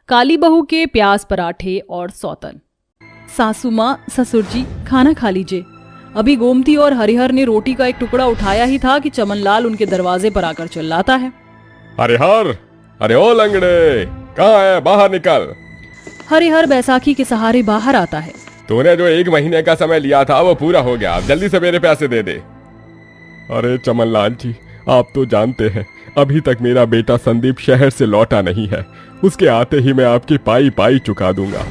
काली बहू के प्याज पराठे और सौतन। सासू माँ, ससुर जी, खाना खा लीजिए। अभी गोमती और हरिहर ने रोटी का एक टुकड़ा उठाया ही था कि चमनलाल उनके दरवाजे पर आकर चिल्लाता है, हरिहर, अरे ओ लंगड़े, कहाँ है? बाहर निकल। हरिहर बैसाखी के सहारे बाहर आता है। तूने जो 1 महीने का समय लिया था वो पूरा हो गया, जल्दी से मेरे पैसे दे दे। अरे चमनलाल जी, आप तो जानते हैं अभी तक मेरा बेटा संदीप शहर से लौटा नहीं है। उसके आते ही मैं आपकी पाई पाई चुका दूंगा।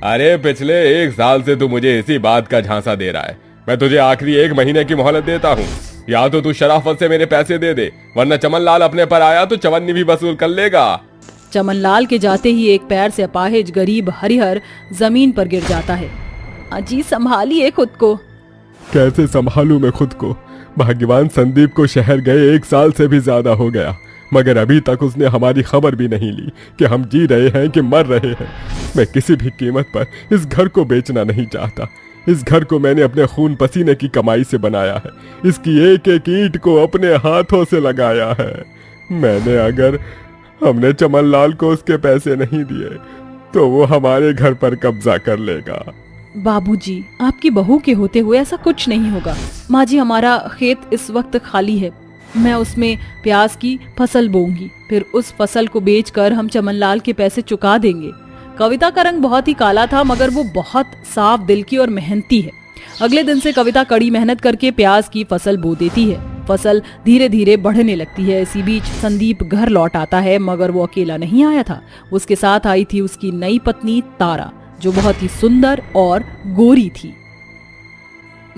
अरे पिछले 1 साल से तू मुझे इसी बात का झांसा दे रहा है। मैं तुझे आखिरी 1 महीने की मोहलत देता हूँ, या तो तू शराफत से मेरे पैसे दे दे, वरना चमनलाल अपने पर आया तो चवन्नी भी वसूल कर लेगा। चमनलाल के जाते ही एक पैर से अपाहिज गरीब हरिहर जमीन पर गिर जाता है। अजी संभालिए खुद को। कैसे संभालूं मैं खुद को? भाग्यवान संदीप को शहर गए 1 साल से भी ज्यादा हो गया, मगर अभी तक उसने हमारी खबर भी नहीं ली कि हम जी रहे हैं कि मर रहे हैं। मैं किसी भी कीमत पर इस घर को बेचना नहीं चाहता। इस घर को मैंने अपने खून पसीने की कमाई से बनाया है। इसकी एक एक ईंट को अपने हाथों से लगाया है। अगर हमने चमनलाल को उसके पैसे नहीं दिए तो वो हमारे घर पर कब्जा कर लेगा। बाबूजी, आपकी बहू के होते हुए ऐसा कुछ नहीं होगा। माँ जी, हमारा खेत इस वक्त खाली है। मैं उसमें प्याज की फसल बोऊंगी, फिर उस फसल को बेचकर हम चमनलाल के पैसे चुका देंगे। कविता का रंग बहुत ही काला था, मगर वो बहुत साफ दिल की और मेहनती है। अगले दिन से कविता कड़ी मेहनत करके प्याज की फसल बो देती है। फसल धीरे धीरे बढ़ने लगती है। इसी बीच संदीप घर लौट आता है, मगर वो अकेला नहीं आया था। उसके साथ आई थी उसकी नई पत्नी तारा, जो बहुत ही सुंदर और गोरी थी।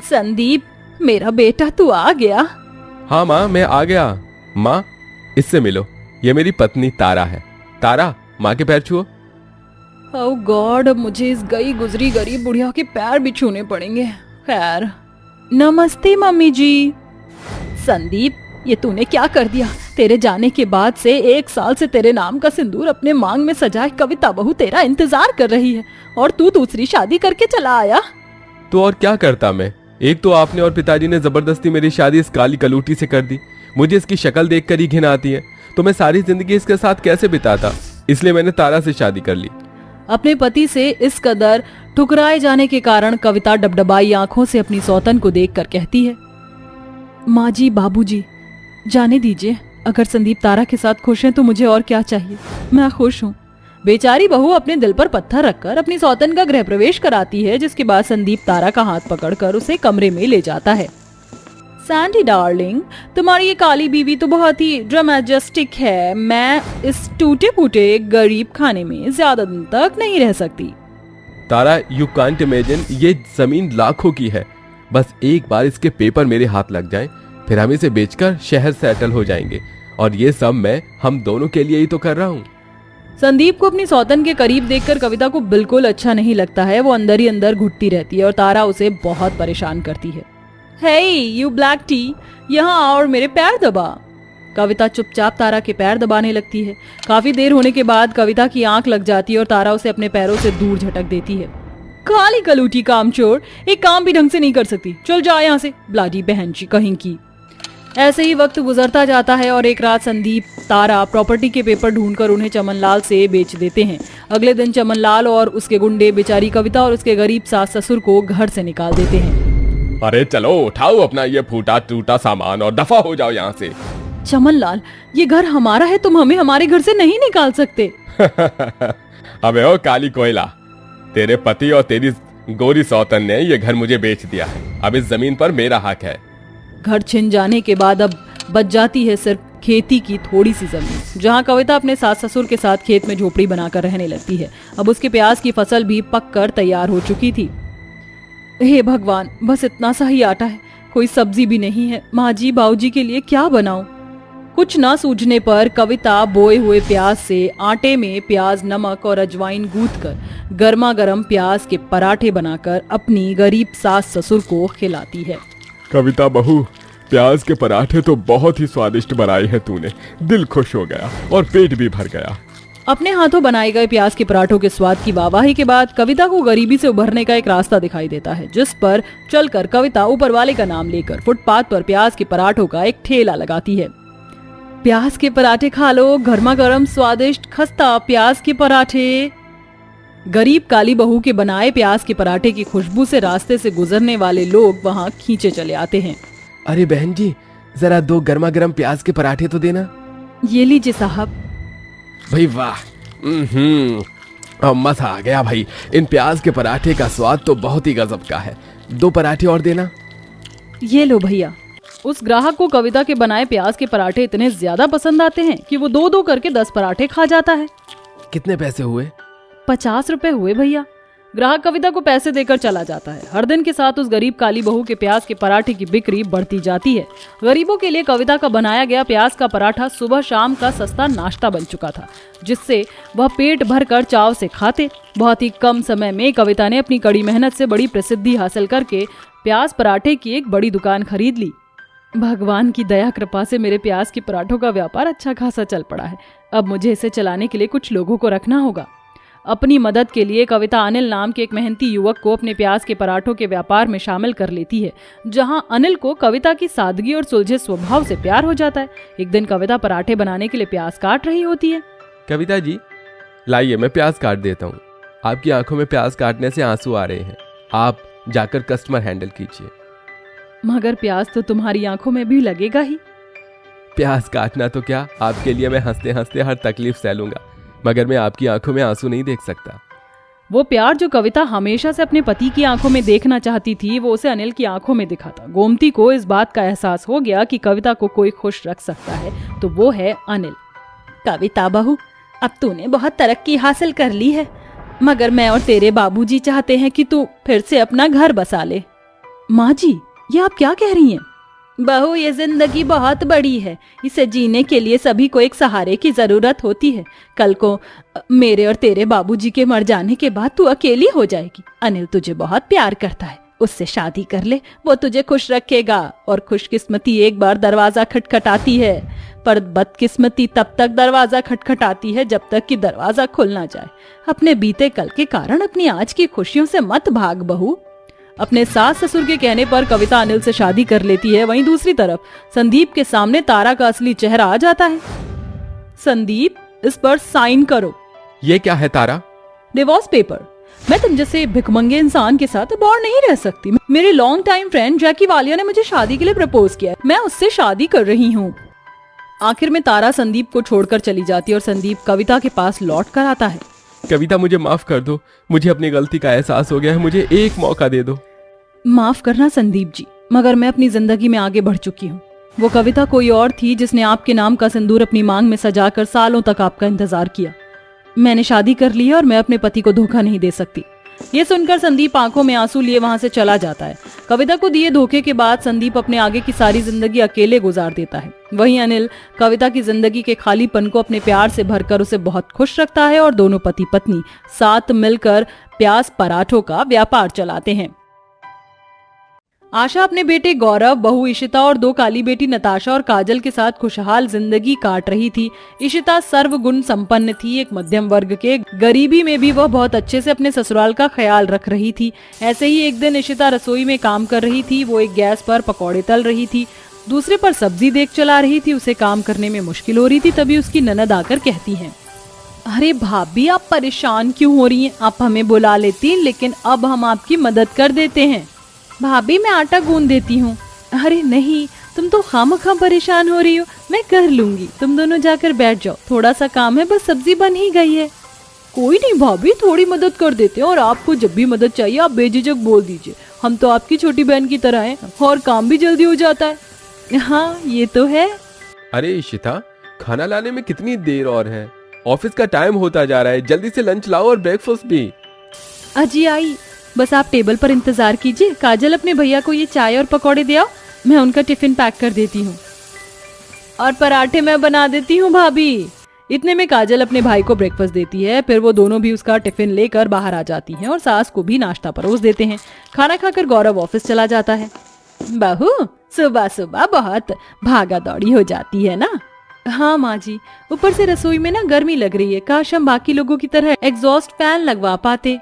संदीप, मेरा बेटा तू आ गया? हाँ माँ, मैं आ गया। माँ, इससे मिलो, ये मेरी पत्नी तारा है। तारा, माँ के पैर छुओ। ओह गॉड, अब मुझे इस गई गुजरी गरीब बुढ़िया के पैर भी छूने पड़ेंगे। खैर, नमस्ते मम्मी जी। संदीप, ये तूने क्या कर दिया? तेरे जाने के बाद से 1 साल से तेरे नाम का सिंदूर अपने मांग में सजाए कविता बहू तेरा इंतजार कर रही है, और तू दूसरी शादी करके चला आया। तो और क्या करता मैं? एक तो आपने और पिताजी ने जबरदस्ती मेरी शादी इस काली कलूटी से कर दी। मुझे इसकी शक्ल देखकर ही घिन आती है, तो मैं सारी जिंदगी इसके साथ कैसे बिताता? इसलिए मैंने तारा से शादी कर ली। अपने पति से इस कदर ठुकराए जाने के कारण कविता डबडबाई आंखों से अपनी सौतन को देखकर कहती है, माँ जी, बाबूजी, जाने दीजिए। अगर संदीप तारा के साथ खुश हैं तो मुझे और क्या चाहिए? मैं खुश हूँ। बेचारी बहू अपने दिल पर पत्थर रखकर अपनी सौतन का गृह प्रवेश कराती है, जिसके बाद संदीप तारा का हाथ पकड़कर उसे कमरे में ले जाता है। सैंडी डार्लिंग, तुम्हारी ये काली बीवी तो बहुत ही ड्रामेटिक है। मैं इस टूटे फूटे गरीब खाने में ज्यादा दिन तक नहीं रह सकती। तारा, यू कांट इमेजिन, ये जमीन लाखों की है। बस एक बार इसके पेपर मेरे हाथ लग जाएं, फिर हम इसे बेचकर शहर सेटल हो जाएंगे। और ये सब हम दोनों के लिए ही तो कर रहा हूँ। संदीप को अपनी सौतन के करीब देखकर कविता को बिल्कुल अच्छा नहीं लगता है। वो अंदर ही अंदर घुटती रहती है और तारा उसे बहुत परेशान करती है। हे यू ब्लैक टी, यहाँ आओ और मेरे पैर दबा। कविता चुपचाप तारा के पैर दबाने लगती है। काफी देर होने के बाद कविता की आंख लग जाती है और तारा उसे अपने पैरों से दूर झटक देती है। काली कलूटी कामचोर, एक काम भी ढंग से नहीं कर सकती। चल जा यहाँ से, ब्लाडी बहन जी कहीं की। ऐसे ही वक्त गुजरता जाता है और एक रात संदीप तारा प्रॉपर्टी के पेपर ढूंढकर उन्हें चमनलाल से बेच देते हैं। अगले दिन चमनलाल और उसके गुंडे बेचारी कविता और उसके गरीब सास ससुर को घर से निकाल देते हैं। अरे चलो, उठाओ अपना ये फूटा टूटा सामान और दफा हो जाओ यहाँ से। चमनलाल, ये घर हमारा है, तुम हमें हमारे घर से नहीं निकाल सकते। अबे ओ काली कोयला, तेरे पति और तेरी गोरी सौतन ने ये घर मुझे बेच दिया है। अब इस जमीन पर मेरा हक है। घर छिन जाने के बाद अब बच जाती है सिर्फ खेती की थोड़ी सी जमीन, जहाँ कविता अपने सास ससुर के साथ खेत में झोपड़ी बनाकर रहने लगती है। अब उसके प्याज की फसल भी पककर तैयार हो चुकी थी। हे भगवान, बस इतना सा ही आटा है, कोई सब्जी भी नहीं है। माँ जी, बाबूजी के लिए क्या बनाऊं? कुछ ना सूझने पर कविता बोए हुए प्याज से आटे में प्याज, नमक और अजवाइन गूंथकर गर्मा गर्म प्याज के पराठे बनाकर अपनी गरीब सास ससुर को खिलाती है। कविता बहू, प्याज के पराठे तो बहुत ही स्वादिष्ट बनाए हैं तूने। दिल खुश हो गया और पेट भी भर गया। अपने हाथों बनाए गए प्याज के पराठों के स्वाद की वाहवाही के बाद कविता को गरीबी से उभरने का एक रास्ता दिखाई देता है, जिस पर चलकर कविता ऊपर वाले का नाम लेकर फुटपाथ पर प्याज के पराठों का एक ठेला लगाती है। प्याज के पराठे खा लो, गर्मा गर्म स्वादिष्ट खस्ता प्याज के पराठे। गरीब काली बहू के बनाए प्याज के पराठे की खुशबू से रास्ते से गुजरने वाले लोग वहां खींचे चले आते हैं। अरे बहन जी, जरा 2 गर्मा गर्म प्याज के पराठे तो देना। ये लीजिए साहब। भाई वाह, अब मजा आ गया भाई। इन प्याज के पराठे का स्वाद तो बहुत ही गजब का है। 2 पराठे और देना। ये लो भैया। उस ग्राहक को कविता के बनाए प्याज के पराठे इतने ज्यादा पसंद आते हैं कि वो 2-2 करके 10 पराठे खा जाता है। कितने पैसे हुए? 50 रुपए हुए भैया। ग्राहक कविता को पैसे देकर चला जाता है। हर दिन के साथ उस गरीब काली बहू के प्याज के पराठे की बिक्री बढ़ती जाती है। गरीबों के लिए कविता का बनाया गया प्याज का पराठा सुबह शाम का सस्ता नाश्ता बन चुका था, जिससे वह पेट भरकर चाव से खाते। बहुत ही कम समय में कविता ने अपनी कड़ी मेहनत से बड़ी प्रसिद्धि हासिल करके प्याज पराठे की एक बड़ी दुकान खरीद ली। भगवान की दया कृपा से मेरे प्याज के पराठों का व्यापार अच्छा खासा चल पड़ा है। अब मुझे इसे चलाने के लिए कुछ लोगों को रखना होगा। अपनी मदद के लिए कविता अनिल नाम के एक मेहनती युवक को अपने प्याज के पराठों के व्यापार में शामिल कर लेती है, जहां अनिल को कविता की सादगी और सुलझे स्वभाव से प्यार हो जाता है। एक दिन कविता पराठे बनाने के लिए प्याज काट रही होती है। कविता जी, लाइए मैं प्याज काट देता हूँ। आपकी आंखों में प्याज काटने से आंसू आ रहे हैं। आप जाकर कस्टमर हैंडल कीजिए। मगर प्याज तो तुम्हारी आंखों में भी लगेगा ही। प्याज काटना तो क्या, आपके लिए मैं हंसते हंसते हर तकलीफ सह लूंगा, मगर मैं आपकी आंखों में आंसू नहीं देख सकता। वो प्यार जो कविता हमेशा से अपने पति की आंखों में देखना चाहती थी, वो उसे अनिल की आंखों में दिखा था। गोमती को इस बात का एहसास हो गया कि कविता को कोई खुश रख सकता है तो वो है अनिल। कविता बहू, अब तूने बहुत तरक्की हासिल कर ली है, मगर मैं और तेरे बाबूजी चाहते हैं कि तू फिर से अपना घर बसा ले। माँ जी, ये आप क्या कह रही हैं? बहू, ये जिंदगी बहुत बड़ी है। इसे जीने के लिए सभी को एक सहारे की जरूरत होती है। कल को मेरे और तेरे बाबूजी के मर जाने के बाद तू अकेली हो जाएगी। अनिल तुझे बहुत प्यार करता है, उससे शादी कर ले, वो तुझे खुश रखेगा। और खुशकिस्मती एक बार दरवाजा खटखटाती है, पर बदकिस्मती तब तक दरवाजा खटखटाती है जब तक कि दरवाजा खुल ना जाए। अपने बीते कल के कारण अपनी आज की खुशियों से मत भाग बहू। अपने सास ससुर के कहने पर कविता अनिल से शादी कर लेती है। वहीं दूसरी तरफ संदीप के सामने तारा का असली चेहरा आ जाता है। संदीप, इस पर साइन करो। ये क्या है तारा? Divorce paper. मैं तुम जैसे भिखमंगे इंसान के साथ अब और नहीं रह सकती। मेरे लॉन्ग टाइम फ्रेंड जैकी वालिया ने मुझे शादी के लिए प्रपोज किया है। मैं उससे शादी कर रही हूँ। आखिर में तारा संदीप को छोड़कर चली जाती है और संदीप कविता के पास लौट कर आता है। कविता, मुझे माफ कर दो। मुझे अपनी गलती का एहसास हो गया है। मुझे एक मौका दे दो। माफ करना संदीप जी, मगर मैं अपनी जिंदगी में आगे बढ़ चुकी हूँ। वो कविता कोई और थी जिसने आपके नाम का सिंदूर अपनी मांग में सजाकर सालों तक आपका इंतजार किया। मैंने शादी कर ली है और मैं अपने पति को धोखा नहीं दे सकती। ये सुनकर संदीप आंखों में आंसू लिए वहां से चला जाता है। कविता को दिए धोखे के बाद संदीप अपने आगे की सारी जिंदगी अकेले गुजार देता है। वहीं अनिल कविता की जिंदगी के खालीपन को अपने प्यार से भरकर उसे बहुत खुश रखता है और दोनों पति पत्नी साथ मिलकर प्याज पराठों का व्यापार चलाते हैं। आशा अपने बेटे गौरव, बहू इशिता और 2 काली बेटी नताशा और काजल के साथ खुशहाल जिंदगी काट रही थी। इशिता सर्वगुण संपन्न थी, एक मध्यम वर्ग के। गरीबी में भी वह बहुत अच्छे से अपने ससुराल का ख्याल रख रही थी। ऐसे ही एक दिन इशिता रसोई में काम कर रही थी। वो एक गैस पर पकौड़े तल रही थी, दूसरे पर सब्जी देख चला रही थी। उसे काम करने में मुश्किल हो रही थी। तभी उसकी ननद आकर कहती है, अरे भाभी, आप परेशान क्यों हो रही हैं? आप हमें बुला लेती, लेकिन अब हम आपकी मदद कर देते हैं। भाभी, मैं आटा गूंद देती हूँ। अरे नहीं, तुम तो खामखा परेशान हो रही हो, मैं कर लूंगी। तुम दोनों जाकर बैठ जाओ, थोड़ा सा काम है, बस सब्जी बन ही गई है। कोई नहीं भाभी, थोड़ी मदद कर देते हैं, और आपको जब भी मदद चाहिए आप बेझिझक बोल दीजिए। हम तो आपकी छोटी बहन की तरह हैं और काम भी जल्दी हो जाता है। हाँ, ये तो है। अरे इशिता, खाना लाने में कितनी देर और है? ऑफिस का टाइम होता जा रहा है। जल्दी से लंच लाओ और ब्रेकफास्ट भी। अजी आई, बस आप टेबल पर इंतजार कीजिए। काजल, अपने भैया को ये चाय और पकौड़े दे आओ, मैं उनका टिफिन पैक कर देती हूँ। और पराठे मैं बना देती हूँ भाभी। इतने में काजल अपने भाई को ब्रेकफास्ट देती है। फिर वो दोनों भी उसका टिफिन लेकर बाहर आ जाती हैं और सास को भी नाश्ता परोस देते हैं। खाना खाकर गौरव ऑफिस चला जाता है। बहू, सुबह सुबह बहुत भागा दौड़ी हो जाती है ना? हाँ माँ जी, ऊपर से रसोई में ना गर्मी लग रही है। काश हम बाकी लोगों की तरह एग्जॉस्ट फैन लगवा पाते।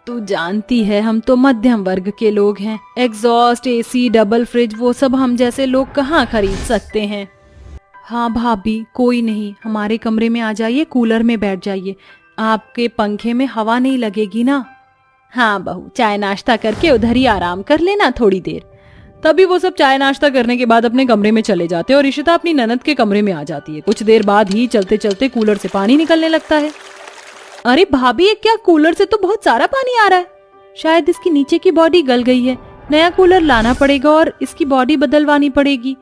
तू जानती है, हम तो मध्यम वर्ग के लोग हैं। एग्जॉस्ट, एसी, डबल फ्रिज, वो सब हम जैसे लोग कहाँ खरीद सकते हैं। हाँ भाभी, कोई नहीं, हमारे कमरे में आ जाइए, कूलर में बैठ जाइए, आपके पंखे में हवा नहीं लगेगी ना। हाँ बहू, चाय नाश्ता करके उधर ही आराम कर लेना थोड़ी देर। तभी वो सब चाय नाश्ता करने के बाद अपने कमरे में चले जाते हैं और इशिता अपनी ननद के कमरे में आ जाती है। कुछ देर बाद ही चलते चलते कूलर से पानी निकलने लगता है। अरे भाभी, ये क्या, कूलर से तो बहुत सारा पानी आ रहा है। शायद इसकी नीचे की बॉडी गल गई है, नया कूलर लाना पड़ेगा और इसकी बॉडी बदलवानी पड़ेगी,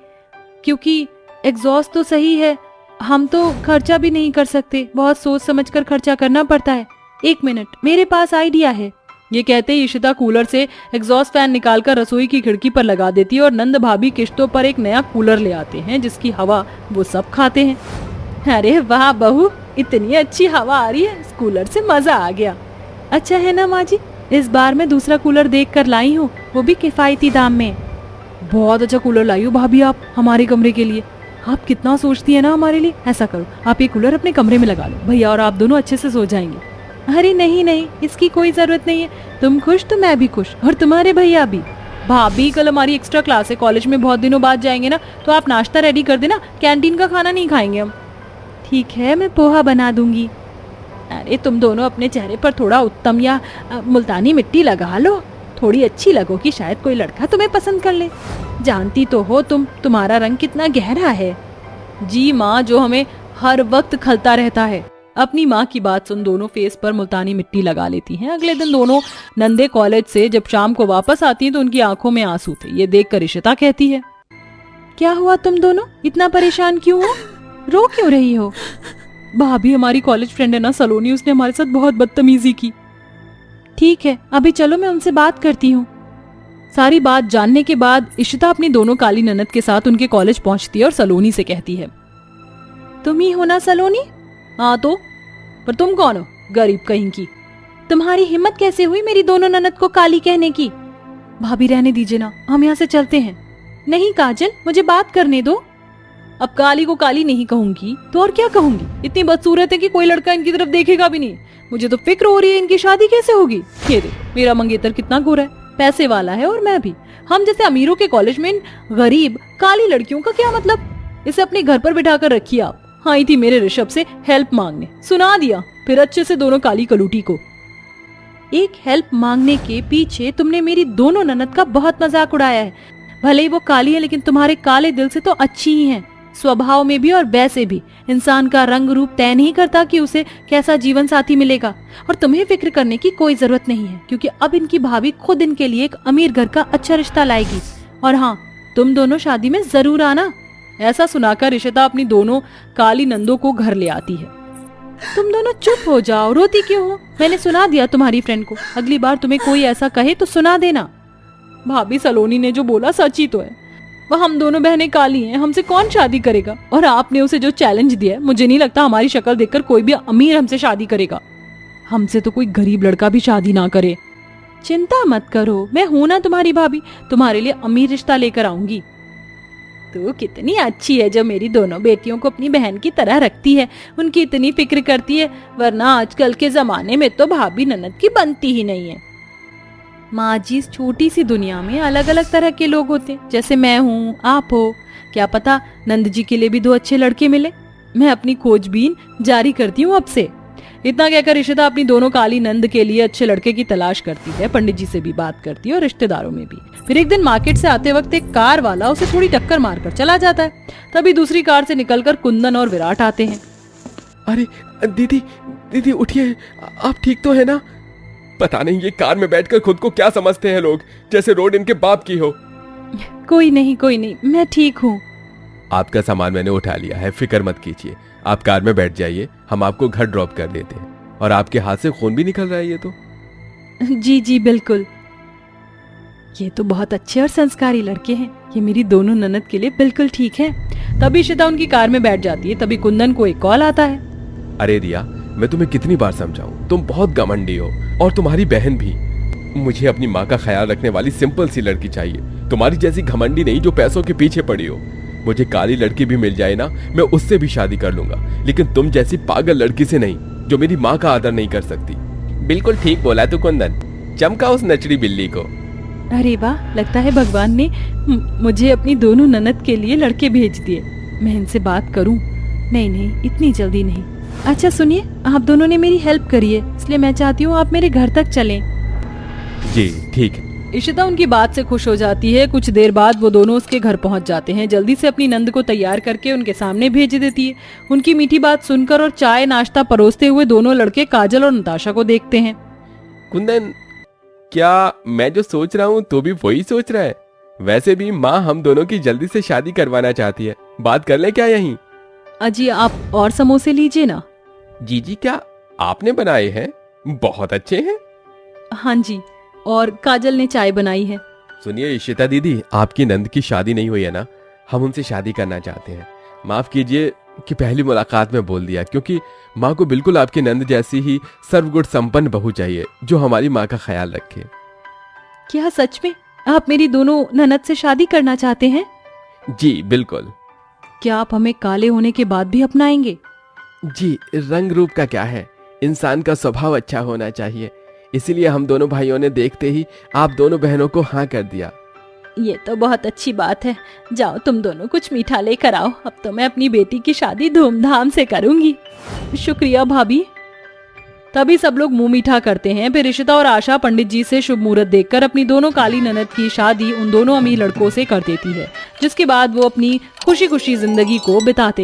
क्योंकि एग्जॉस्ट तो सही है, हम तो खर्चा भी नहीं कर सकते, बहुत सोच समझकर खर्चा करना पड़ता है। 1 मिनट, मेरे पास आइडिया है। ये कहते ही इशिता कूलर से एग्जॉस्ट फैन निकालकर रसोई की खिड़की पर लगा देती है और नंद भाभी किश्तों पर एक नया कूलर ले आते हैं जिसकी हवा वो सब खाते हैं। अरे वाह बहू, इतनी अच्छी हवा आ रही है, इस कूलर से मजा आ गया। अच्छा है ना माँ जी, इस बार मैं दूसरा कूलर देख कर लाई हूँ, वो भी किफायती दाम में। बहुत अच्छा कूलर लाई हो भाभी आप हमारे कमरे के लिए, आप कितना सोचती है ना हमारे लिए। ऐसा करो, आप ये कूलर अपने कमरे में लगा लो, भैया और आप दोनों अच्छे से सो जाएंगे। अरे नहीं नहीं, इसकी कोई जरूरत नहीं है, तुम खुश तो मैं भी खुश, और तुम्हारे भैया भी। भाभी, कल हमारी एक्स्ट्रा क्लास है, कॉलेज में बहुत दिनों बाद जाएंगे ना, तो आप नाश्ता रेडी कर देना, कैंटीन का खाना नहीं खाएंगे हम। ठीक है, मैं पोहा बना दूंगी। अरे तुम दोनों अपने चेहरे पर थोड़ा उत्तम या मुल्तानी मिट्टी लगा लो, थोड़ी अच्छी लगो कि शायद कोई लड़का तुम्हें पसंद कर ले। जानती तो हो तुम्हारा रंग कितना गहरा है। जी माँ, जो हमें हर वक्त खलता रहता है। अपनी माँ की बात सुन दोनों फेस पर मुल्तानी मिट्टी लगा लेती हैं। अगले दिन दोनों नंदे कॉलेज से जब शाम को वापस आती हैं तो उनकी आंखों में आंसू थे। ये देखकर इशिता कहती है, क्या हुआ तुम दोनों, इतना परेशान क्यों हो, रो क्यों रही हो? भाभी, हमारी कॉलेज फ्रेंड है ना सलोनी, उसने हमारे साथ बहुत बदतमीजी की। ठीक है, अभी चलो मैं उनसे बात करती हूँ। सारी बात जानने के बाद इशिता अपनी दोनों काली ननद के साथ उनके कॉलेज पहुंचती है और सलोनी से कहती है, तुम ही हो ना सलोनी? हाँ तो, पर तुम कौन हो, गरीब कहीं की? तुम्हारी हिम्मत कैसे हुई मेरी दोनों ननद को काली कहने की? भाभी रहने दीजिए ना, हम यहाँ से चलते हैं। नहीं काजल, मुझे बात करने दो। अब काली को काली नहीं कहूंगी तो और क्या कहूंगी? इतनी बदसूरत है कि कोई लड़का इनकी तरफ देखेगा भी नहीं। मुझे तो फिक्र हो रही है इनकी शादी कैसे होगी। ये देख, मेरा मंगेतर कितना गोरा है, पैसे वाला है, और मैं भी। हम जैसे अमीरों के कॉलेज में इन गरीब काली लड़कियों का क्या मतलब? इसे अपने घर पर बिठा कर रखिए आप। आई थी मेरे ऋषभ से हेल्प मांगने, सुना दिया फिर अच्छे से दोनों काली कलूटी को। एक हेल्प मांगने के पीछे तुमने मेरी दोनों ननद का बहुत मजाक उड़ाया है। भले ही वो काली है, लेकिन तुम्हारे काले दिल से तो अच्छी ही हैं, स्वभाव में भी और वैसे भी। इंसान का रंग रूप तय नहीं करता कि उसे कैसा जीवन साथी मिलेगा, और तुम्हें फिक्र करने की कोई जरूरत नहीं है, क्योंकि अब इनकी भाभी खुद इनके लिए एक अमीर घर का अच्छा रिश्ता लाएगी। और हाँ, तुम दोनों शादी में जरूर आना। ऐसा सुनाकर इशिता अपनी दोनों काली नंदों को घर ले आती है। तुम दोनों चुप हो जाओ, रोती क्यों हो? मैंने सुना दिया तुम्हारी फ्रेंड को, अगली बार तुम्हें कोई ऐसा कहे तो सुना देना। भाभी, सलोनी ने जो बोला सच ही तो है, वह हम दोनों बहनें काली हैं, हमसे कौन शादी करेगा? और आपने उसे जो चैलेंज दिया है, मुझे नहीं लगता हमारी शक्ल देखकर कोई भी अमीर हमसे शादी करेगा। हमसे तो कोई गरीब लड़का भी शादी ना करे। चिंता मत करो, मैं हूं ना तुम्हारी भाभी, तुम्हारे लिए अमीर रिश्ता लेकर आऊंगी। तू कितनी अच्छी है जो मेरी दोनों बेटियों को अपनी बहन की तरह रखती है, उनकी इतनी फिक्र करती है, वरना आजकल के जमाने में तो भाभी ननद की बनती ही नहीं है। माँ जी, इस छोटी सी दुनिया में अलग अलग तरह के लोग होते हैं, जैसे मैं हूँ, आप हो, क्या पता नंद जी के लिए भी 2 अच्छे लड़के मिले। मैं अपनी खोजबीन जारी करती हूँ अब से। इतना कहकर इशिता अपनी दोनों काली नंद के लिए अच्छे लड़के की तलाश करती है, पंडित जी से भी बात करती है और रिश्तेदारों में भी। फिर एक दिन मार्केट से आते वक्त एक कार वाला उसे थोड़ी टक्कर मारकर चला जाता है। तभी दूसरी कार से निकलकर कुंदन और विराट आते हैं। अरे दीदी उठिए, आप ठीक तो है ना? पता नहीं ये कार में बैठकर खुद को क्या समझते हैं लोग, जैसे रोड इनके बाप की हो। कोई नहीं, मैं ठीक हूँ। आपका सामान मैंने उठा लिया है, फिक्र मत कीजिए। आप कार में बैठ जाइए, हम आपको घर ड्रॉप कर देते हैं। और आपके हाथ से खून भी निकल रहा है ये तो। जी बिल्कुल। ये तो बहुत अच्छे और संस्कारी लड़के हैं, ये मेरी दोनों ननद के लिए बिल्कुल ठीक है। तभी इशिता उनकी कार में बैठ जाती है। तभी कुंदन को एक कॉल आता है। अरे रिया, मैं तुम्हें कितनी बार समझाऊं, तुम बहुत घमंडी हो, और तुम्हारी बहन भी। मुझे अपनी माँ का ख्याल रखने वाली सिंपल सी लड़की चाहिए, तुम्हारी जैसी घमंडी नहीं जो पैसों के पीछे पड़ी हो। मुझे काली लड़की भी मिल जाए ना, मैं उससे भी शादी कर लूंगा, लेकिन तुम जैसी पागल लड़की से नहीं जो मेरी माँ का आदर नहीं कर सकती। बिल्कुल ठीक बोला तू कुंदन, चमका उस नचड़ी बिल्ली को। अरे वाह, लगता है भगवान ने मुझे अपनी दोनों ननद के लिए लड़के भेज दिए। मैं इनसे बात करूं? नहीं नहीं, इतनी जल्दी नहीं। अच्छा सुनिए, आप दोनों ने मेरी हेल्प करी है, इसलिए मैं चाहती हूँ आप मेरे घर तक चलें। जी ठीक है। इशिता उनकी बात से खुश हो जाती है। कुछ देर बाद वो दोनों उसके घर पहुंच जाते हैं। जल्दी से अपनी नंद को तैयार करके उनके सामने भेज देती है। उनकी मीठी बात सुनकर और चाय नाश्ता परोसते हुए दोनों लड़के काजल और नताशा को देखते हैं। कुंदन, क्या मैं जो सोच रहा हूँ तो भी वही सोच रहा है? वैसे भी माँ हम दोनों की जल्दी से शादी करवाना चाहती है, बात कर ले क्या यहीं? अजी आप और समोसे लीजिए ना। जी क्या आपने बनाए हैं? बहुत अच्छे हैं। हाँ जी, और काजल ने चाय बनाई है। सुनिए इशिता दीदी, आपकी नंद की शादी नहीं हुई है ना, हम उनसे शादी करना चाहते हैं। माफ कीजिए कि पहली मुलाकात में बोल दिया, क्योंकि माँ को बिल्कुल आपकी नंद जैसी ही सर्वगुण संपन्न बहू चाहिए जो हमारी माँ का ख्याल रखे। क्या सच में आप मेरी दोनों ननद से शादी करना चाहते हैं? जी बिल्कुल। क्या आप हमें काले होने के बाद भी अपनाएंगे? जी, रंग रूप का क्या है, इंसान का स्वभाव अच्छा होना चाहिए, इसीलिए हम दोनों भाइयों ने देखते ही आप दोनों बहनों को हाँ कर दिया। ये तो बहुत अच्छी बात है। जाओ तुम दोनों कुछ मीठा लेकर आओ, अब तो मैं अपनी बेटी की शादी धूमधाम से करूंगी। शुक्रिया भाभी। तभी सब लोग मुंह मीठा करते हैं। फिर इशिता और आशा पंडित जी से शुभ मुहूर्त देखकर अपनी दोनों काली ननद की शादी उन दोनों अमीर लड़कों से कर देती है, जिसके बाद वो अपनी खुशी खुशी जिंदगी को बिताते